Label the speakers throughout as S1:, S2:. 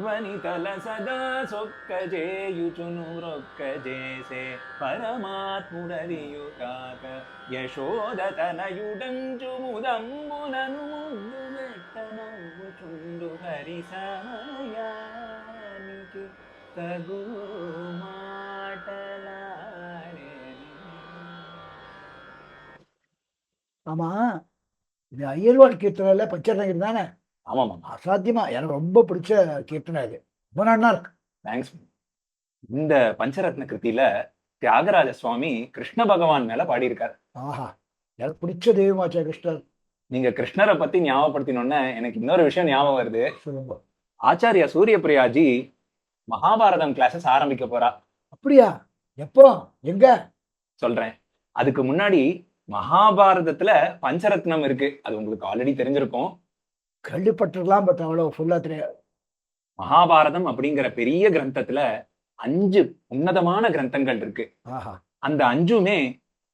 S1: వనితల సదా సొక్కజేయుచును మ్రొక్కజేసే పరమాత్ముడరియుగాక యశోద తనయుడంచు ముదంబునను ముద్దు పెట్ట నవ్వుచుండు హరి సమయానికి తగు మాటలాడేని.
S2: ஆமா, இது ஐயர்வாள் கீர்த்தனையில் பஞ்சரங்கர் தானே?
S1: ஆமாம்.
S2: அசாத்தியமா எனக்கு ரொம்ப பிடிச்ச கீர்த்தனை இது. ரொம்ப நல்லா இருக்கு.
S1: தேங்க்ஸ். இந்த பஞ்சரத்ன கிருத்தியில தியாகராஜ சுவாமி கிருஷ்ண பகவான் மேல பாடியிருக்காரு.
S2: ஆஹா, எனக்கு பிடிச்ச தெய்வமாச்சா கிருஷ்ணர்.
S1: நீங்க கிருஷ்ணரை பத்தி ஞாபகப்படுத்தினோன்னு எனக்கு இன்னொரு விஷயம் ஞாபகம் வருது.
S2: சொல்லுங்க.
S1: ஆச்சாரியா சூரியபிரியாஜி மகாபாரதம் கிளாஸஸ் ஆரம்பிக்க போறா.
S2: அப்படியா? எப்போ? எங்க?
S1: சொல்றேன். அதுக்கு முன்னாடி மகாபாரதத்துல பஞ்சரத்னம் இருக்கு. அது உங்களுக்கு ஆல்ரெடி தெரிஞ்சிருக்கும்.
S2: கேள்விப்பட்டிருக்கலாம், பட் அவ்வளவு ஃபுல்லா தெரியாது.
S1: மகாபாரதம் அப்படிங்கிற பெரிய கிரந்தத்துல 5 உன்னதமான கிரந்தங்கள் இருக்கு.
S2: ஆஹா.
S1: அந்த 5மே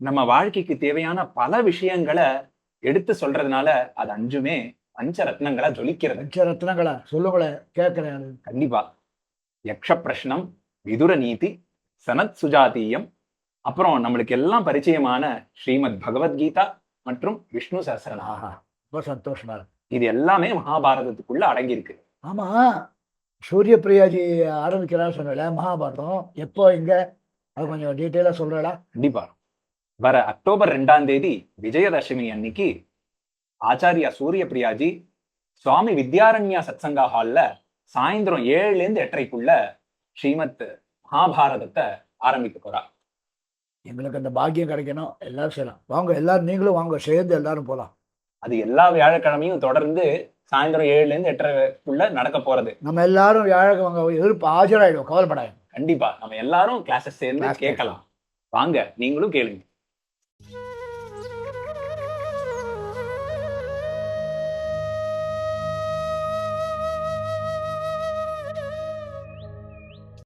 S1: நம்ம வாழ்க்கைக்கு தேவையான பல விஷயங்களை எடுத்து சொல்றதுனால அது 5மே பஞ்சரத்னங்களா ஜொலிக்கிறது.
S2: பஞ்சரத்னங்களா? சொல்லுங்களேன், கேட்கிறேன்.
S1: கண்டிப்பா. யக்ஷ பிரஷ்னம், விதுர நீதி, சனத் சுஜாதீயம், அப்புறம் நம்மளுக்கு எல்லாம் பரிச்சயமான ஸ்ரீமத் பகவத்கீதா மற்றும் விஷ்ணு சஹஸ்ரநாமம்.
S2: ஆஹா, ரொம்ப சந்தோஷமா இருக்கு.
S1: இது எல்லாமே மகாபாரதத்துக்குள்ள அடங்கியிருக்கு.
S2: ஆமா, சூரிய பிரியாஜி ஆரம்பிக்கிறான்னு சொன்னல மகாபாரதம். எப்போ, எங்க, அது கொஞ்சம் டீட்டெயிலா சொல்றா?
S1: கண்டிப்பா. வர அக்டோபர் 2ஆம் தேதி விஜயதசமி அன்னைக்கு ஆச்சாரியா சூரிய பிரியாஜி சுவாமி வித்யாரண்யா சத்சங்கா ஹால்ல சாயந்தரம் 7லேருந்து 8:30க்குள்ள ஸ்ரீமத் மகாபாரதத்தை ஆரம்பிக்க போறா.
S2: எங்களுக்கு அந்த பாக்கியம் கிடைக்கணும். எல்லாரும் செய்யலாம். வாங்க, எல்லாரும் நீங்களும் வாங்க, சேர்ந்து எல்லாரும் போலாம்.
S1: அது எல்லா வியாழக்கிழமையும் தொடர்ந்து சாயந்தரம் 7லேருந்து 8:30க்குள்ள நடக்க போறது.
S2: நம்ம எல்லாரும் வியாழக்கு வாங்க, எதிர்ப்பு ஆஜராயிடும், கவலைப்படாது.
S1: கண்டிப்பா நம்ம எல்லாரும் கிளாஸஸ் சேர்ந்து கேட்கலாம். வாங்க, நீங்களும் கேளுங்க.